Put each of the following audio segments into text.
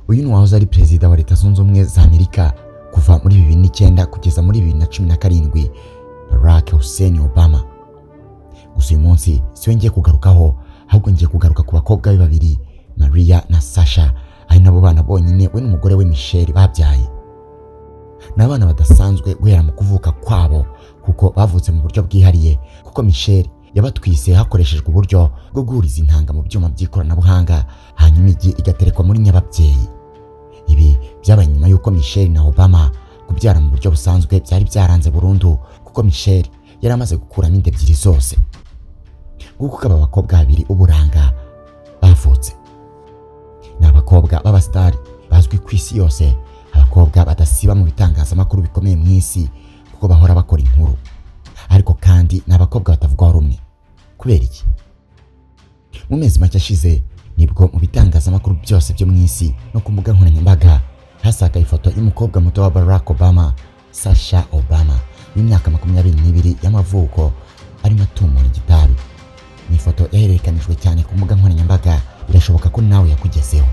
Uyu ni wahoze ari perezida wa Leta Zunze Ubumwe za Amerika kuva muri 2009 kugeza muri 2017, Barack Hussein Obama. Gusa uyu munsi siwe ngiye kugarukaho, ahubwo ngiye kugaruka ku bakobwa be babiri, Maria na Sasha, ari nabo bana bonyine we n'umugore we Michelle babyaye. N'abana badasanzwe guhera mu kuvuka kwabo, kuko bavutse mu buryo bwihariye, kuko Michelle yabatwise hakoreshejwe uburyo bwo guhuriza intanga mu byuma by'ikoranabuhanga, hanyuma igi igaterekwa muri nyababyeyi. Ibi byabaye nyuma y'uko Michelle na Obama kubyara mu buryo busanzwe byari byaranze burundu, kuko Michelle yari amaze gukuramo inda ebyiri zose. Nguko aba bakobwa babiri uburanga bavutse. Ni abakobwa b'abasitari bazwi ku isi yose, abakobwa badasiba mu bitangazamakuru bikomeye mu isi, kuko bahora bakora inkuru. Ariko kandi ni abakobwa batavugwaho rumwe. Kubera iki? Mu mezi make ashize nibwo mu bitangazamakuru byose byo mu isi no ku mbuga nkoranyambaga hasakaye ifoto y'umukobwa muto wa Barack Obama, Sasha Obama, w'imyaka 22 y'amavuko, arimo atumura igitabi. Ni ifoto yahererekanijwe cyane ku mbuga nkoranyambaga, birashoboka ko nawe yakugezeho.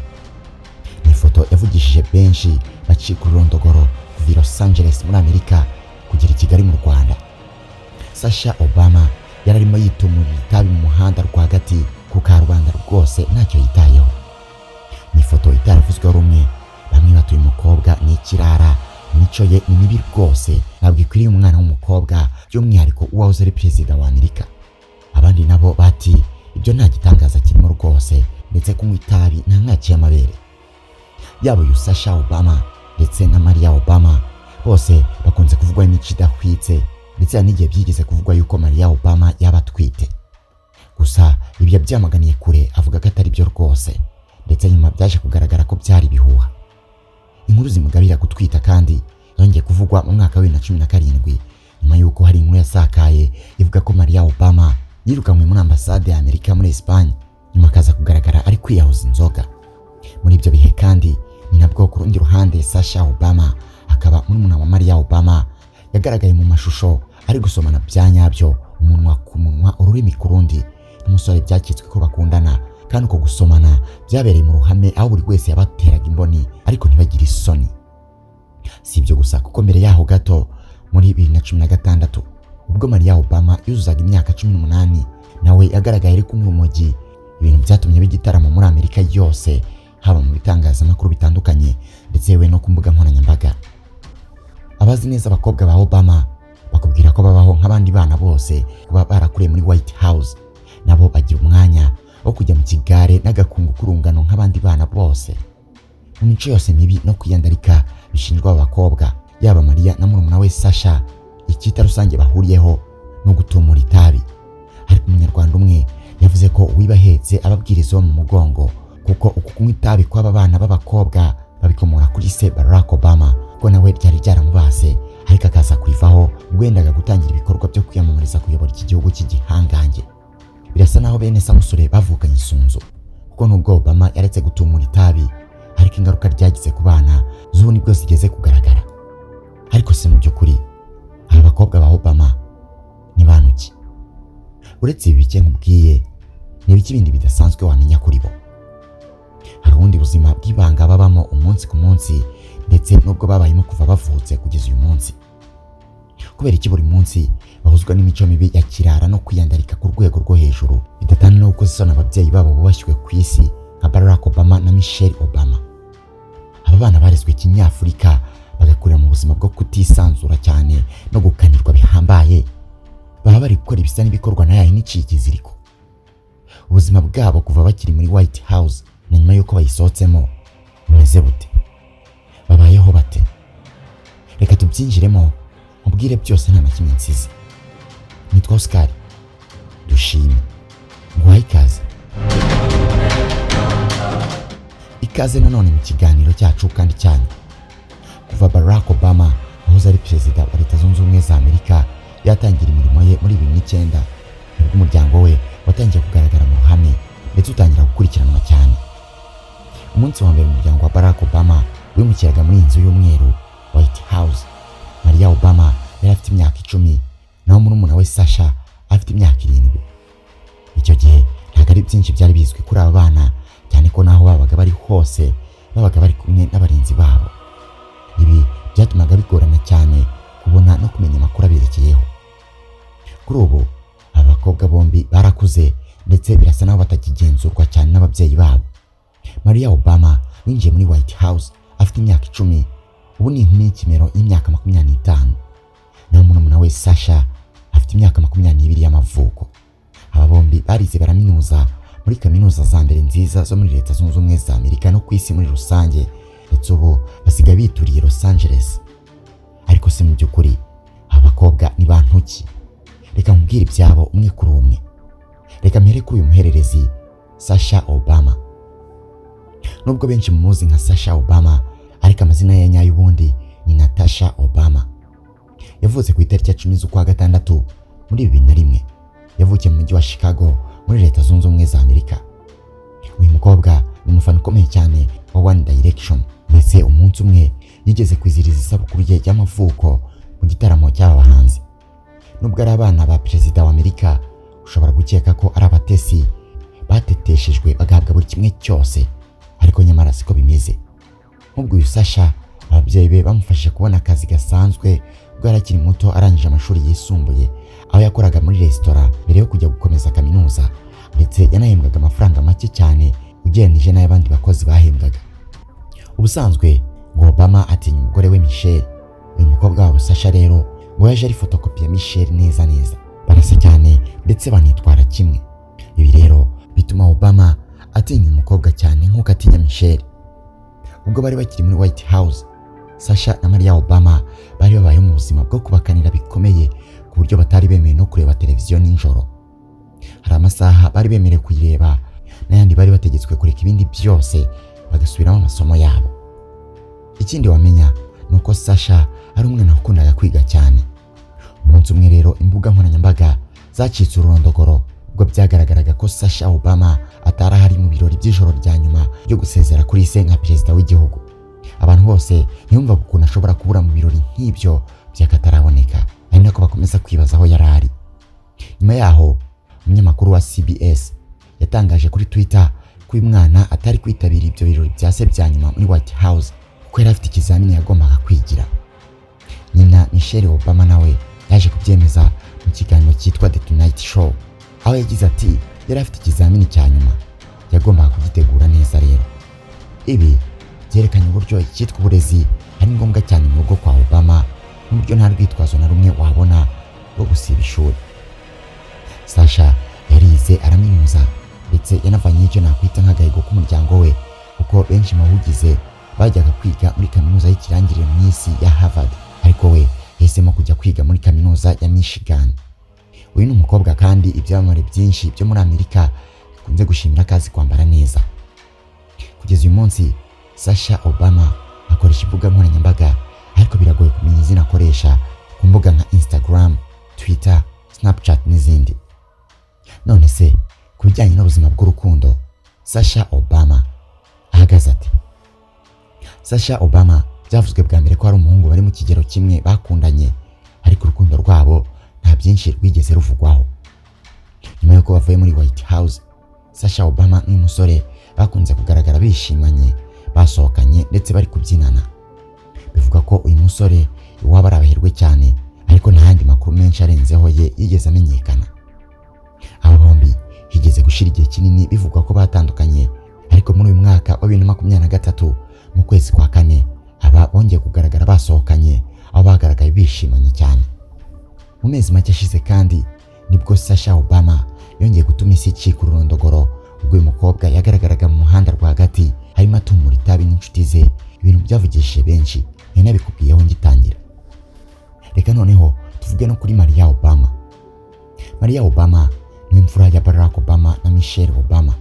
Ni ifoto yavugishije benshi bacika ururondogoro kuva i Los Angeles muri Amerika kugera i Kigali mu Rwanda. Sasha Obama yari arimo yitumurira itabi mu muhanda rwagati ku karubanda rwose ntacyo yitayeho. Ni ifoto itaravuzweho rumwe, bamwe batuye umukobwa ni ikirara, imico ye ni mibi rwose, ntabwo ikwiriye umwana w'umukobwa, by'umwihariko uwahoze ari perezida wa Amerika. Abandi nabo bati ibyo nta gitangaza kirimo rwose, ndetse kunywa itabi nta nkaciye amabere. Yaba uyu Sasha Obama ndetse na Maria Obama bose bakunze kuvugwaho imico idahwitse, ndetse n'igihe byigeze kuvugwa yuko Maria Obama yaba atwite. Gusa ibyo byamaganiye kure, avuga ko atari byo rwose, ndetse nyuma byaje kugaragara ko byari bihuha. Inkuru zimugabira gutwita kandi yongeye kuvugwa mu mwaka wa 2017, nyuma yuko hari inkuru yasakaye ivuga ko Maria Obama yirukanwe muri ambasade ya Amerika muri Espagne, nyuma akaza kugaragara ari kwiyahuza inzoga. Muri ibyo bihe kandi ni nabwo ku rundi ruhande Sasha Obama akaba murumuna wa Maria Obama yagaragaye mu mashusho ari gusomana bya nyabyo, umunwa ku munwa, ururimi ku rundi, n'umusore byakitswe ko bakundana, kandi uko gusomana byabereye mu ruhame, aho buri wese yabateraga imboni ariko ntibagire isoni. Si ibyo gusa, kuko mbere yaho gato muri 2016 ubwo Maria Obama yuzuzaga imyaka 18, nawe yagaragaye ari kunywa urumogi, ibintu byatumye bigitaramo muri Amerika yose, haba mu bitangazamakuru bitandukanye ndetse yewe no ku mbuga nkoranyambaga. Abazi neza abakobwa ba Obama bakubwira ko babaho nk'abandi bana bose, kuba barakuriye muri White House, nabo bagira umwanya wo kujya mu kigare n'agakungu kurungano nk'abandi bana bose. Mu mico yose mibi no kwiyandarika bishinjwa aba bakobwa, yaba Maria na murumuna we Sasha, icyita rusange bahuriyeho no gutumura itabi. Ariko umunyarwanda umwe yavuze ko uwibahetse ababwiriza mu mugongo, kuko uku kunywa itabi kw'aba bana b'abakobwa babikomora kuri se Barack Obama, kuko nawe ryari ryaramubase, ariko akaza kurivaho gwendaga gutangira ibikorwa byo kwiyamamariza kuyobora iki gihugu cy'igihangange. Birasa naho bene Samusure bavukanye isunzu, kuko nubwo Obama yaretse gutumura itabi, ariko ingaruka ryagize ku bana z'ubu nibwo zigeze kugaragara. Ariko se mu by'ukuri aba bakobwa ba Obama ni bantu ki? Uretse ibi bike nkubwiye, ni ibiki bindi bidasanzwe wamenya kuri bo? Hari ubundi buzima bw'ibanga babamo umunsi ku munsi, ndetse nubwo babayemo kuva bavutse kugeza uyu munsi. Kubera iki buri munsi bahuzwa n'imico mibi ya kirara no kwiyandarika ku rwego rwo hejuru, bidatana no gukoza isoni ababyeyi babo bubashywe ku isi nka Barack Obama na Michelle Obama. Aba bana barezwe kinyafurika, bagakurira mu buzima bwo kutisanzura cyane no gukanirwa bihambaye, baba bari gukora ibisa n'ibikorwa na yayi n'icikiziriko. Ubuzima bwabo kuva bakiri muri White House na nyuma yuko bayisohotsemo bumeze bute? Babayeho bate? Reka tubyinjiremo mubwire byose nta nakimwe nsize. Nitwa Oscar Dushime, nguhaye ikaze. Ikaze nanone mu kiganiro cyacu kandi cyane. Kuva Barack Obama wahoze ari perezida wa Leta Zunze Ubumwe za Amerika yatangira imirimo ye muri 2009, nibwo umuryango we watangiye kugaragara mu ruhame, ndetse utangira gukurikiranwa cyane. Umunsi wa mbere umuryango wa Barack Obama wimukiraga muri inzu y'umweru White House, Maria Obama yari afite imyaka 10, naho murumuna we Sasha afite imyaka 7. Icyo gihe ntabwo ari byinshi byari bizwi kuri aba bana, cyane ko naho babaga bari hose babaga bari kumwe n'abarinzi babo. Ibi byatumaga bigorana cyane kubona no kumenya amakuru aberekeyeho. Kuri ubu abakobwa bombi barakuze ndetse birasa naho batakigenzurwa cyane n'ababyeyi babo. Maria Obama winjiye muri White House afite imyaka 10, ubu ni inkumi y'ikimero y'imyaka 25. Naho murumuna we Sasha afite imyaka 22 y'amavuko. Aba bombi barize baraminuza muri kaminuza za mbere nziza zo muri Leta Zunze Ubumwe za Amerika no ku isi muri rusange, ndetse ubu basigaye bituriye Los Angeles. Ariko se mu by'ukuri abakobwa ni bantuki? Reka nkubwire ibyabo umwe kuri umwe. Reka mpere kuri uyu muhererezi Sasha Obama. Nubwo benshi muzi nka Sasha Obama, ariko amazina ye nyayo ubundi ni Natasha Obama. Yavutse ku itariki ya 10 z'ukwa gatandatu muri 2001. Yavukiye mu mujyi wa Chicago muri Leta Zunze Ubumwe za Amerika. Uyu mukobwa ni umufana ukomeye cyane wa One Direction, ndetse umunsi umwe yigeze kwiziriza isabukuru ye y'amavuko mu gitaramo cy'aba bahanzi. Nubwo ari abana ba perezida wa Amerika, ushobora gukeka ko ari abatesi bateteshejwe bagahabwa buri kimwe cyose, ariko nyamara siko bimeze. Nk'ubwo uyu Sasha, ababyeyi be bamufashije kubona akazi gasanzwe ubwo yari akiri muto arangije amashuri yisumbuye, aho yakoraga muri resitora mbere yo kujya gukomeza kaminuza, ndetse yanahembwaga amafaranga make cyane ugereranije n'ay'abandi bakozi bahembwaga. Ubusanzwe ngo Obama atinya umugore we Michelle. Uyu mukobwa wabo Sasha rero ngo yaje ari fotokopi ya Michelle neza neza, barasa cyane ndetse banitwara kimwe. Ibi rero bituma Obama atinya umukobwa cyane nk'uko atinya Michelle. Ubwo bari bakiri muri White House, Sasha na Maria Obama bari babaye mu buzima bwo kubakanira bikomeye ku buryo batari bemewe no kureba televiziyo nijoro. Hari amasaha bari bemerewe kuyireba, n'ayandi bari bategetswe kureka ibindi byose bagasubiramo amasomo yabo. Ikindi wamenya nuko Sasha ari umwana wakundaga kwiga cyane. Umunsi umwe rero imbuga nkoranyambaga zacitse ururondogoro ubwo byagaragaraga ko Sasha Obama atari ahari mu birori by'ijoro rya nyuma byo gusezera kuri se nka perezida w'igihugu. Abantu bose ntibumvaga ukuntu ashobora kubura mu birori nk'ibyo byakataraboneka, ari nako bakomeza kwibaza aho yari ari. Nyuma yaho umunyamakuru wa CBS yatangaje kuri Twitter ko uyu mwana atari kwitabira ibyo birori bya se bya nyuma muri White House kuko yari afite ikizamini yagombaga kwigira. Nyina Michelle Obama nawe yaje kubyemeza mu kiganiro cyitwa The Tonight Show, aho yagize ati yari afite ikizamini cya nyuma yagombaga kugitegura neza. Rero ibi byerekanye uburyo icyitwa uburezi ari ngombwa cyane mu rugo kwa Obama, n'uburyo nta rwitwazo na rumwe wabona rwo gusiba ishuri. Sasha yarize araminuza ndetse yanavanye icyo nakwita nk'agahigo k'umuryango we, kuko benshi mu bawugize bajyaga kwiga muri kaminuza y'ikirangirire mu isi ya Harvard, ariko we yahisemo kujya kwiga muri kaminuza ya Michigan. Uyu ni umukobwa kandi ibyamamare byinshi byo muri Amerika bikunze gushimira akazi kwambara neza. Kugeza uyu munsi Sasha Obama akoresha imbuga nkoranyambaga, ariko biragoye kumenya izina akoresha ku mbuga nka Instagram, Twitter, Snapchat n'izindi. None se ku bijyanye n'ubuzima bw'urukundo Sasha Obama ahagaze ati? Sasha Obama byavuzwe bwa mbere ko ari umuhungu bari mu kigero kimwe bakundanye, ariko urukundo rwabo nta byinshi rwigeze ruvugwaho. Nyuma y'uko bavuye muri White House, Sasha Obama n'uyu musore bakunze kugaragara bishimanye, basohokanye ndetse bari kubyinana. Bivuga ko uyu musore iwaba ari abahirwe cyane, ariko nta yandi makuru menshi arenzeho ye yigeze amenyekana. Aba bombi higeze gushira igihe kinini bivugwa ko batandukanye, ariko muri uyu mwaka wa 2023 mu kwezi kwa kane aba bongeye kugaragara basohokanye, aho bagaragaye bishimanye cyane. Mu mezi make ashize kandi nibwo Sasha Obama yongeye gutuma isi icika ururondogoro ubwo uyu mukobwa yagaragaraga mu muhanda rwagati harimo atumura itabi n'inshuti ze, ibintu byavugishije benshi nabikubwiyeho ngitangira. Reka noneho tuvuge no kuri Maria Obama. Maria Obama ni imfura ya Barack Obama na Michelle Obama.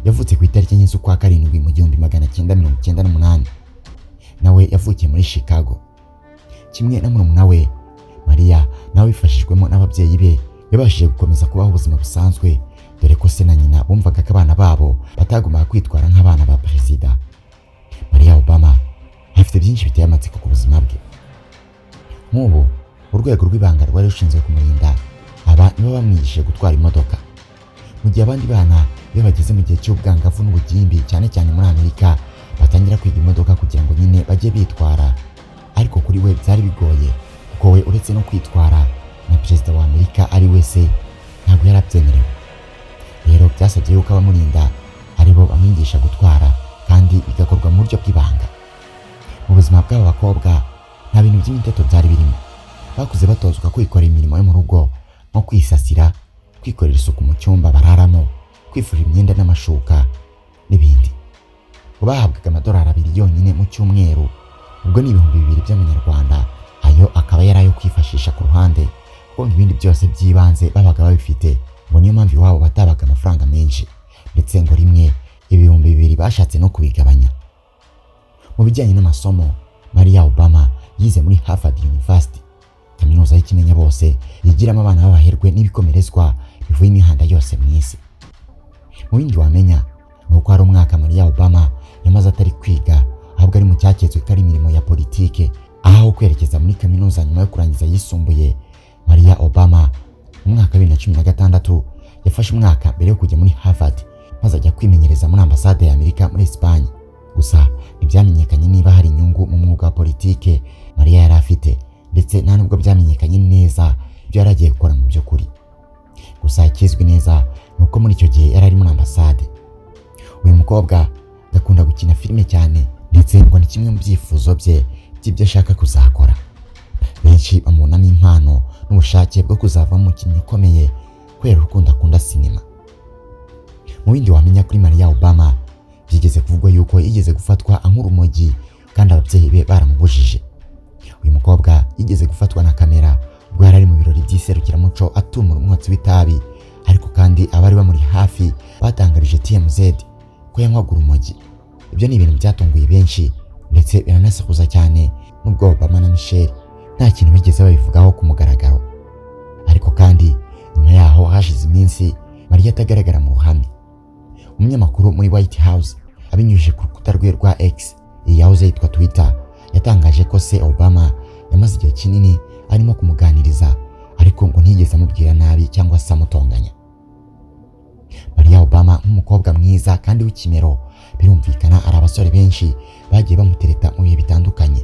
Yavutse ku itariki enye z'ukwa karindwi mu 1998. Nawe yavukiye muri Chicago. Kimwe na murumuna we Maria nawe bifashijwemo n'ababyeyi be yabashije gukomeza kubaho ubuzima busanzwe, dore ko se na nyina bumvaga ko abana babo batagombaga kwitwara nk'abana ba perezida. Maria Obama afite byinshi biteye amatsiko ku buzima bwe. Nk'ubu urwego rw'ibanga rwari rushinzwe kumurinda aba nibo bamwigishije gutwara imodoka, mu gihe abandi bana iyo bageze mu gihe cy'ubwangavu n'ubugimbi cyane cyane muri Amerika batangira kwiga imodoka kugira ngo nyine bajye bitwara, ariko kuri we byari bigoye kuko we uretse no kwitwara na perezida wa Amerika ari wese ntabwo yarabyemerewe. Rero byasabye yuko abamurinda aribo bamwigisha gutwara kandi bigakorwa mu buryo bw'ibanga. Mu buzima bw'aba bakobwa nta bintu by'imiteto byari birimo. Bakuze batozwa kwikorera imirimo yo mu rugo nko kwisasira, kwikorera isuku mu cyumba bararamo, kwifurira imyenda n'amashuka n'ibindi. Bahabwaga amadolari 2 yonyine mu cyumweru, ubwo ni 2,000 by'amanyarwanda. Ayo akaba yari ayo kwifashisha ku ruhande kuko ibindi byose by'ibanze babaga babifite, ngo niyo mpamvu iwabo batabaga amafaranga menshi, ndetse ngo rimwe 2,000 bashatse no kubigabanya. Mu bijyanye n'amasomo, Maria Obama yize muri Harvard University, kaminuza y'ikimenya bose yigiramo abana b'abaherwe n'ibikomerezwa bivuye imihanda yose mu isi. Mu bindi wamenya ni uko hari umwaka Maria Obama yamaze atari kwiga, ahubwo ari mu cyaketswe ko ari imirimo ya politike, aho kwerekeza muri kaminuza nyuma yo kurangiza yisumbuye. Maria Obama mu mwaka 2016 yafashe umwaka mbere yo kujya muri Harvard, maze ajya kwimenyereza muri ambasade ya Amerika muri Espagne. Gusa ntibyamenyekanye niba hari inyungu mu mwuga wa politike Maria yari afite, ndetse nta nubwo byamenyekanye neza ibyo yari agiye gukora mu by'ukuri. Gusa ikizwi neza ni uko muri icyo gihe yari ari muri ambasade. Uyu mukobwa agakunda gukina filime cyane, ndetse ngo ni kimwe mu byifuzo bye by'ibyo ashaka kuzakora. Benshi bamubonamo impano n'ubushake bwo kuzavamo umukinnyi ukomeye kubera urukundo akunda sinema. Mu bindi wamenya kuri Maria Obama, byigeze kuvugwa yuko yigeze gufatwa nk'urumogi kandi ababyeyi be baramubujije. Uyu mukobwa yigeze gufatwa na kamera ubwo yari ari mu birori by'iserukiramuco atumura umwotsi w'itabi, ariko kandi abari bamuri hafi batangarije TMZ ko yanywaga urumogi. Ibyo ni ibintu byatunguye benshi ndetse biranasakuza cyane, nubwo Obama na Michelle nta kintu bigeze babivugaho ku mugaragaro. Ariko kandi nyuma yaho hashize iminsi Maria atagaragara mu ruhame. Umunyamakuru muri White House abinyujije ku rukuta rwe rwa X, yahoze yitwa Twitter, yatangaje ko se Obama yamaze igihe kinini arimo kumuganiriza, ariko ngo ntiyigeze amubwira nabi cyangwa se amutonganya. Maria Obama nk'umukobwa mwiza kandi w'ikimero, birumvikana ari abasore benshi bagiye bamutereta mu bihe bitandukanye.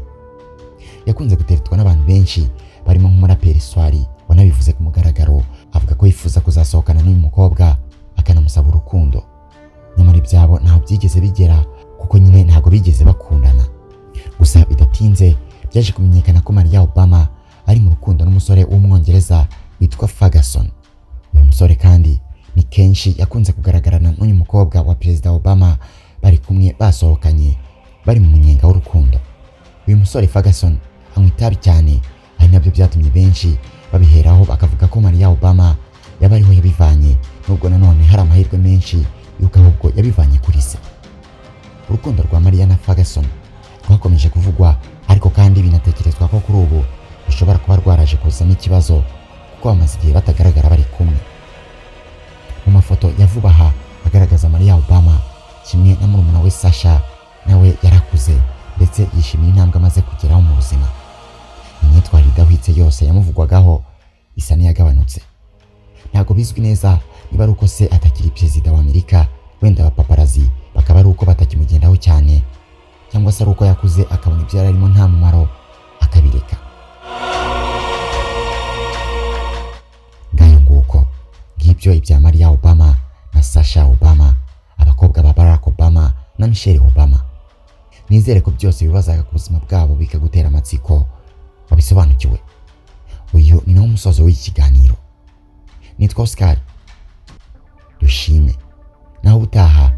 Yakunze guteretwa n'abantu benshi barimo nk'umuraperi Swari wanabivuze ku mugaragaro, avuga ko yifuza kuzasohokana n'uyu mukobwa akanamusaba urukundo. Nyamara ibyabo ntaho byigeze bigera kuko nyine ntago bigeze bakundana. Gusa bidatinze byaje kumenyekana ko Maria Obama ari mu rukundo n'umusore w'umwongereza witwa Ferguson. Uyu musore kandi ni kenshi yakunze kugaragarana n'uyu mukobwa wa Perezida Obama bari kumwe basohokanye bari mu munyenga w'urukundo. Uyu musore Ferguson anywa itabi cyane, ari nabyo byatumye benshi babiheraho bakavuga ko Maria Obama yaba ariho yabivanye, nubwo nanone hari amahirwe menshi yuko ahubwo yabivanye kuri se. Urukundo rwa Maria na Ferguson rwakomeje kuvugwa, ariko kandi binatekerezwa ko kuri ubu bishobora kuba rwaraje kuzamo ikibazo kuko bamaze igihe batagaragara bari kumwe. Mu mafoto ya vuba aha agaragaza Maria Obama kimwe na murumuna we Sasha, nawe yarakuze ndetse yishimiye intambwe amaze kugeraho mu buzima. Imyitwarire idahwitse yose yamuvugwagaho isa n'iyagabanutse. Ntabwo bizwi neza niba ari uko se atakiri perezida wa Amerika, wenda abapaparazi bakaba ari uko batakimugendaho cyane, cyangwa se ari uko yakuze akabona ibyo yari arimo nta mumaro akabireka. Ngayo nguko ngibyo ibya Maria Obama na Sasha Obama, abakobwa ba Barack Obama na Michelle Obama. Nizere ko byose bibazaga ku buzima bwabo bikagutera amatsiko wabisobanukiwe. Uyu ni nawo musozo w'iki kiganiro. Nitwa Oscar Dushime, naho utaha